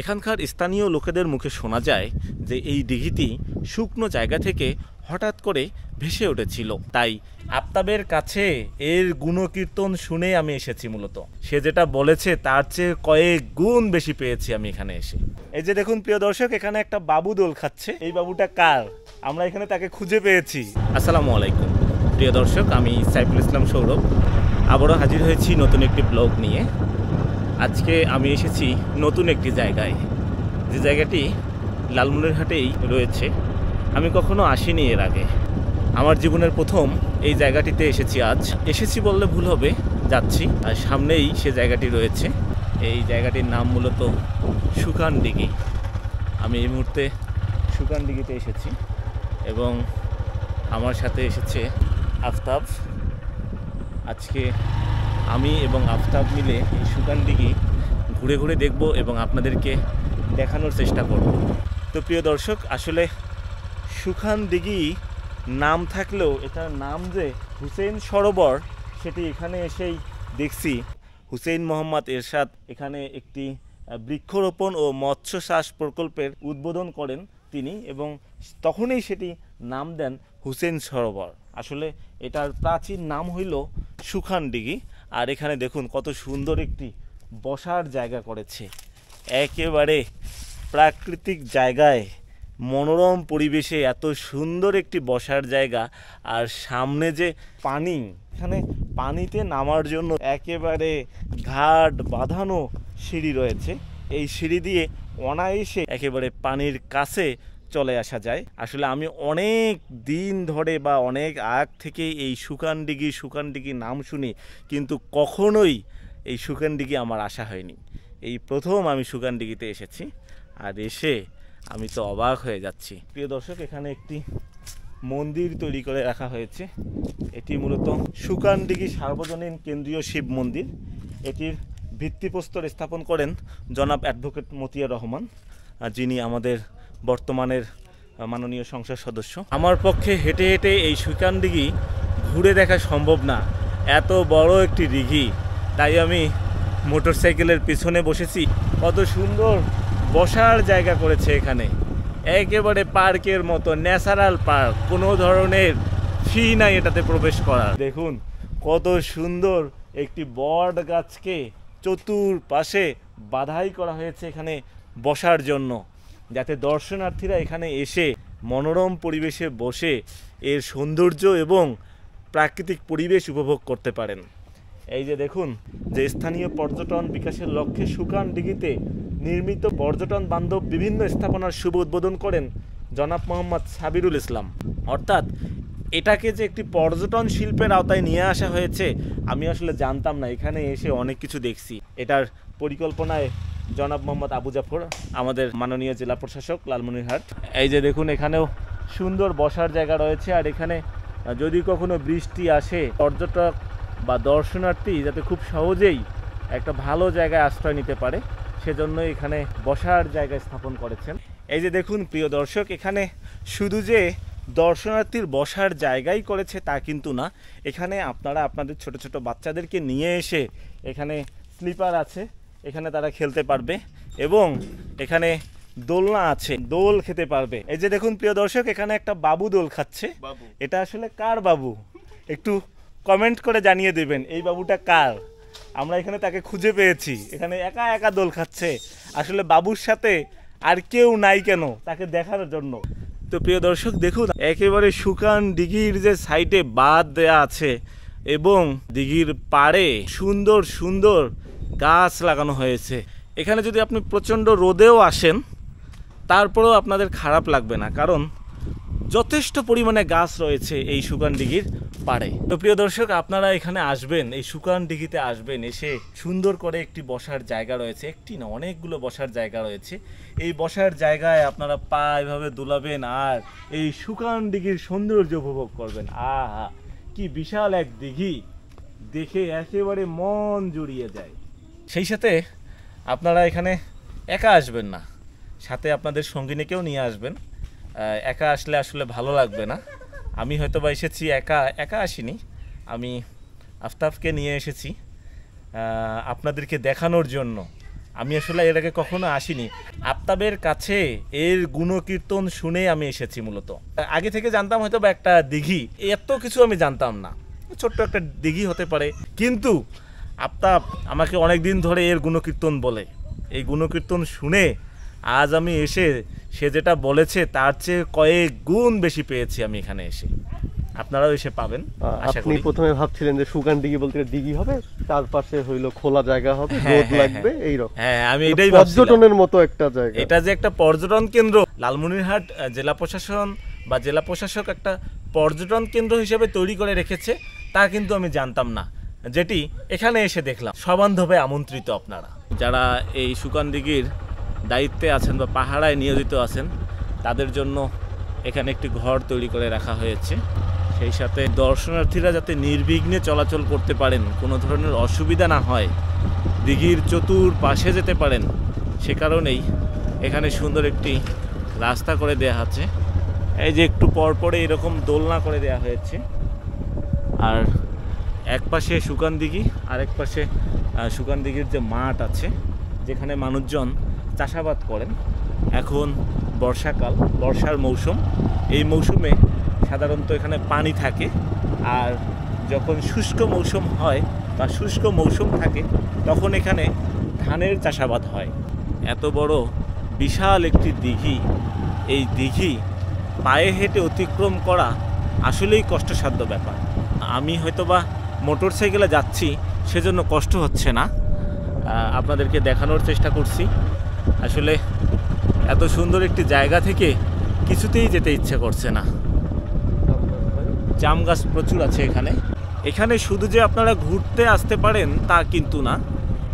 এখানকার স্থানীয় লোকেদের মুখে শোনা যায় যে এই দিঘিটি শুকনো জায়গা থেকে হঠাৎ করে ভেসে উঠেছিল। তাই আফতাবের কাছে এর গুণকীর্তন শুনে আমি এসেছি। মূলত সে যেটা বলেছে তার চেয়ে কয়েক গুণ বেশি পেয়েছি আমি এখানে এসে। এই যে দেখুন প্রিয় দর্শক, এখানে একটা বাবু দোল খাচ্ছে। এই বাবুটা কার? আমরা এখানে তাকে খুঁজে পেয়েছি। আসসালামু আলাইকুম প্রিয় দর্শক, আমি সাইফুল ইসলাম সৌরভ আবারও হাজির হয়েছি নতুন একটি ব্লগ নিয়ে। আজকে আমি এসেছি নতুন একটি জায়গায়, যে জায়গাটি লালমনিরহাটেই রয়েছে। আমি কখনো আসিনি এর আগে, আমার জীবনের প্রথম এই জায়গাটিতে এসেছি। আজ এসেছি বললে ভুল হবে, যাচ্ছি। আর সামনেই সে জায়গাটি রয়েছে। এই জায়গাটির নাম মূলত শুকান দিঘি। আমি এই মুহূর্তে শুকান দিঘিতে এসেছি এবং আমার সাথে এসেছে আফতাব। আজকে আমি এবং আফতাব মিলে এই শুকান দিঘি ঘুরে ঘুরে দেখব এবং আপনাদেরকে দেখানোর চেষ্টা করব। তো প্রিয় দর্শক, আসলে শুকান দিঘি নাম থাকলেও এটার নাম যে হুসেইন সরোবর, সেটি এখানে এসেই দেখছি। হুসেইন মোহাম্মদ এরশাদ এখানে একটি বৃক্ষরোপণ ও মৎস্য চাষ প্রকল্পের উদ্বোধন করেন তিনি, এবং তখনই সেটি নাম দেন হুসেইন সরোবর। আসলে এটার প্রাচীন নাম হইল শুকান দিঘি। আর এখানে দেখুন কত সুন্দর একটি বসার জায়গা করেছে, একেবারে প্রাকৃতিক জায়গায়, মনোরম পরিবেশে এত সুন্দর একটি বসার জায়গা। আর সামনে যে পানি, এখানে পানিতে নামার জন্য একেবারে ঘাট বাঁধানো সিঁড়ি রয়েছে। এই সিঁড়ি দিয়ে অনায়াসে একেবারে পানির কাছে চলে আসা যায়। আসলে আমি অনেক দিন ধরে বা অনেক আগ থেকে এই শুকান দিঘি নাম শুনি, কিন্তু কখনোই এই শুকান দিঘি আমার আসা হয়নি। এই প্রথম আমি শুকান দিঘিতে এসেছি, আর এসে আমি তো অবাক হয়ে যাচ্ছি। প্রিয় দর্শক, এখানে একটি মন্দির তৈরি করে রাখা হয়েছে। এটি মূলত শুকান দিঘি সার্বজনীন কেন্দ্রীয় শিব মন্দির। এটির ভিত্তিপ্রস্তর স্থাপন করেন জনাব অ্যাডভোকেট মতিয়ার রহমান, যিনি আমাদের বর্তমানের মাননীয় সংসদ সদস্য। আমার পক্ষে হেঁটে হেঁটে এই শুকান দিঘি ঘুরে দেখা সম্ভব না, এত বড় একটি দিঘি। তাই আমি মোটরসাইকেলের পিছনে বসেছি। কত সুন্দর বসার জায়গা করেছে এখানে, একেবারে পার্কের মতো, ন্যাচারাল পার্ক। কোনো ধরনের ফি নাই এটাতে প্রবেশ করার। দেখুন কত সুন্দর একটি বট গাছকে চতুর্পাশে বাধাই করা হয়েছে এখানে বসার জন্য, যাতে দর্শনার্থীরা এখানে এসে মনোরম পরিবেশে বসে এর সৌন্দর্য এবং প্রাকৃতিক পরিবেশ উপভোগ করতে পারেন। এই যে দেখুন, যে স্থানীয় পর্যটন বিকাশের লক্ষ্যে শুকান দিঘিতে নির্মিত পর্যটন বান্ধব বিভিন্ন স্থাপনার শুভ উদ্বোধন করেন জনাব মোহাম্মদ সাবিরুল ইসলাম। অর্থাৎ এটাকে যে একটি পর্যটন শিল্পের আওতায় নিয়ে আসা হয়েছে আমি আসলে জানতাম না। এখানে এসে অনেক কিছু দেখছি। এটার পরিকল্পনায় জনাব মোহাম্মদ আবু জাফর, আমাদের মাননীয় জেলা প্রশাসক লালমনিরহাট। এই যে দেখুন, এখানেও সুন্দর বসার জায়গা রয়েছে। আর এখানে যদি কখনো বৃষ্টি আসে, পর্যটক বা দর্শনার্থী যাতে খুব সহজেই একটা ভালো জায়গায় আশ্রয় নিতে পারে, সেজন্য এখানে বসার জায়গা স্থাপন করেছেন। এই যে দেখুন প্রিয় দর্শক, এখানে শুধু যে দর্শনার্থীর বসার জায়গাই করেছে তা কিন্তু না। এখানে আপনারা আপনাদের ছোট ছোট বাচ্চাদেরকে নিয়ে এসে, এখানে স্লিপার আছে, এখানে তারা খেলতে পারবে, এবং এখানে দোলনা আছে, দোল খেতে পারবে। এই যে দেখুন প্রিয় দর্শক, এখানে একটা বাবু দোল খাচ্ছে। এটা আসলে কার বাবু একটু কমেন্ট করে জানিয়ে দেবেন, এই বাবুটা কার? আমরা এখানে তাকে খুঁজে পেয়েছি, এখানে একা একা দোল খাচ্ছে। আসলে বাবুর সাথে আর কেউ নাই কেন তাকে দেখার জন্য? তো প্রিয় দর্শক দেখুন, একেবারে শুকান দিঘির যে সাইডে বাঁধ দেয়া আছে এবং দিঘির পাড়ে সুন্দর সুন্দর গাছ লাগানো হয়েছে। এখানে যদি আপনি প্রচণ্ড রোদেও আসেন তারপরেও আপনাদের খারাপ লাগবে না, কারণ যথেষ্ট পরিমাণে গাছ রয়েছে এই শুকান দিঘির পাড়ে। তো প্রিয় দর্শক, আপনারা এখানে আসবেন, এই শুকান দিঘিতে আসবেন, এসে সুন্দর করে একটি বসার জায়গা রয়েছে। একটি না, অনেকগুলো বসার জায়গা রয়েছে। এই বসার জায়গায় আপনারা পা এভাবে দোলাবেন আর এই শুকান দিঘির সৌন্দর্য উপভোগ করবেন। আহা, কি বিশাল এক দিঘি, দেখে একেবারে মন জুড়িয়ে যায়। সেই সাথে আপনারা এখানে একা আসবেন না, সাথে আপনাদের সঙ্গিনীকেও নিয়ে আসবেন। একা আসলে আসলে ভালো লাগবে না। আমি হয়তো বা এসেছি একা আসিনি, আমি আফতাবকে নিয়ে এসেছি আপনাদেরকে দেখানোর জন্য আমি আসলে এর আগে কখনো আসিনি। আফতাবের কাছে এর গুণকীর্তন শুনে আমি এসেছি মূলত। আগে থেকে জানতাম হয়তো বা একটা দিঘি, এত কিছু আমি জানতাম না, ছোট্ট একটা দিঘি হতে পারে। কিন্তু আফতাব আমাকে অনেক দিন ধরে এর গুণকীর্তন বলে, এই গুণকীর্তন শুনে আজ আমি এসে সে যেটা বলেছে তার চেয়ে কয়েক গুণ বেশি পেয়েছি আমি এখানে এসে। আপনারাও এসে পাবেন। আপনি প্রথমে ভাবছিলেন যে সুগান দিঘি বলতে দিঘি হবে, চারপাশে হইলো খোলা জায়গা হবে, রোদ লাগবে, এইরকম। হ্যাঁ, আমি এটাই পর্যটনের মতো একটা জায়গা। এটা যে একটা পর্যটন কেন্দ্র, লালমনিরহাট জেলা প্রশাসন বা জেলা প্রশাসক একটা পর্যটন কেন্দ্র হিসেবে তৈরি করে রেখেছে, তা কিন্তু আমি জানতাম না, যেটি এখানে এসে দেখলাম। সবান্ধবে আমন্ত্রিত আপনারা যারা এই সুকান দিঘির দায়িত্বে আছেন বা পাহারায় নিয়োজিত আছেন, তাদের জন্য এখানে একটি ঘর তৈরি করে রাখা হয়েছে। সেই সাথে দর্শনার্থীরা যাতে নির্বিঘ্নে চলাচল করতে পারেন, কোনো ধরনের অসুবিধা না হয়, দিঘির চতুর্পাশে যেতে পারেন, সে কারণেই এখানে সুন্দর একটি রাস্তা করে দেয়া আছে। এই যে একটু পর পরে এরকম দোলনা করে দেয়া হয়েছে। আর এক পাশে সুকান দিঘি, আরেক পাশে সুকান দিঘির যে মাঠ আছে, যেখানে মানুষজন চাষাবাদ করেন। এখন বর্ষাকাল, বর্ষার মৌসুম, এই মৌসুমে সাধারণত এখানে পানি থাকে। আর যখন শুষ্ক মৌসুম হয় বা শুষ্ক মৌসুম থাকে, তখন এখানে ধানের চাষাবাদ হয়। এত বড় বিশাল একটি দিঘি, এই দিঘি পায়ে হেঁটে অতিক্রম করা আসলেই কষ্টসাধ্য ব্যাপার। আমি হয়তোবা মোটর সাইকেলে যাচ্ছি, সেজন্য কষ্ট হচ্ছে না, আপনাদেরকে দেখানোর চেষ্টা করছি। আসলে এত সুন্দর একটি জায়গা থেকে কিছুতেই যেতে ইচ্ছে করছে না। জাম গাছ প্রচুর আছে এখানে। এখানে শুধু যে আপনারা ঘুরতে আসতে পারেন তা কিন্তু না,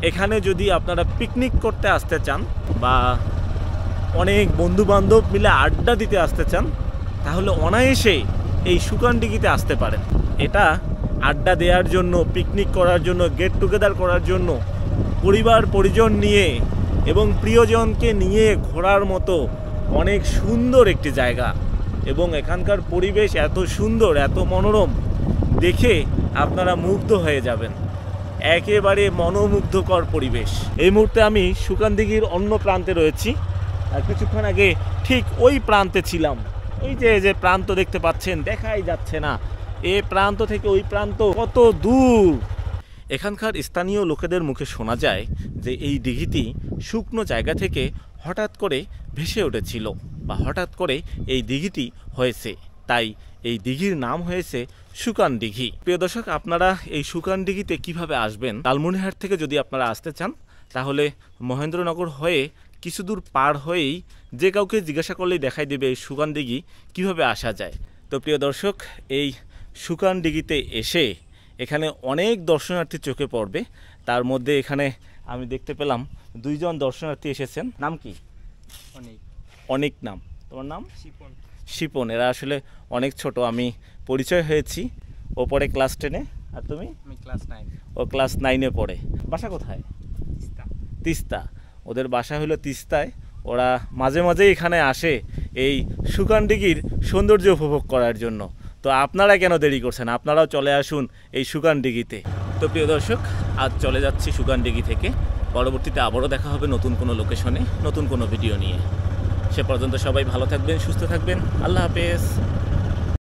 এখানে যদি আপনারা পিকনিক করতে আসতে চান বা অনেক বন্ধু বান্ধব মিলে আড্ডা দিতে আসতে চান, তাহলে অনায়াসে এই সুকান দিঘিতে আসতে পারেন। এটা আড্ডা দেওয়ার জন্য, পিকনিক করার জন্য, গেট টুগেদার করার জন্য, পরিবার পরিজন নিয়ে এবং প্রিয়জনকে নিয়ে ঘোরার মতো অনেক সুন্দর একটি জায়গা। এবং এখানকার পরিবেশ এত সুন্দর, এত মনোরম, দেখে আপনারা মুগ্ধ হয়ে যাবেন। একেবারে মনোমুগ্ধকর পরিবেশ। এই মুহূর্তে আমি সুকান দিঘির অন্য প্রান্তে রয়েছি, আর কিছুক্ষণ আগে ঠিক ওই প্রান্তে ছিলাম। ওই যে প্রান্ত দেখতে পাচ্ছেন, দেখাই যাচ্ছে না, এ প্রান্ত থেকে ওই প্রান্ত কত দূর। এখানকার স্থানীয় লোকেদের মুখে শোনা যায় যে এই দিঘিটি শুকনো জায়গা থেকে হঠাৎ করে ভেসে উঠেছিল বা হঠাৎ করে এই দিঘিটি হয়েছে, তাই এই দিঘির নাম হয়েছে সুকান দিঘি। প্রিয় দর্শক, আপনারা এই সুকান দিঘিতে কিভাবে আসবেন? লালমনিরহাট থেকে যদি আপনারা আসতে চান, তাহলে মহেন্দ্রনগর হয়ে কিছু দূর পার হয়েই যে কাউকে জিজ্ঞাসা করলেই দেখাই দেবে এই সুকান দিঘি কীভাবে আসা যায়। তো প্রিয় দর্শক, এই সুকান দিঘিতে এসে এখানে অনেক দর্শনার্থী চোখে পড়বে। তার মধ্যে এখানে আমি দেখতে পেলাম দুইজন দর্শনার্থী এসেছেন। নাম কি? অনেক নাম। তোমার নাম? শিপন। এরা আসলে অনেক ছোট, আমি পরিচয় হয়েছি। ও পড়ে ক্লাস 10-এ, আর তুমি? আমি ক্লাস 9। ও ক্লাস 9-এ পড়ে। বাসা কোথায়? তিস্তা। ওদের বাসা হলো তিস্তায়। ওরা মাঝে মাঝে এখানে আসে এই সুকান দিঘির সৌন্দর্য উপভোগ করার জন্য। তো আপনারা কেন দেরি করছেন? আপনারাও চলে আসুন এই সুকান দিঘিতে। তো প্রিয় দর্শক, আজ চলে যাচ্ছি সুকান দিঘি থেকে। পরবর্তীতে আবারও দেখা হবে নতুন কোনো লোকেশনে, নতুন কোনো ভিডিও নিয়ে। সে পর্যন্ত সবাই ভালো থাকবেন, সুস্থ থাকবেন। আল্লাহ হাফেজ।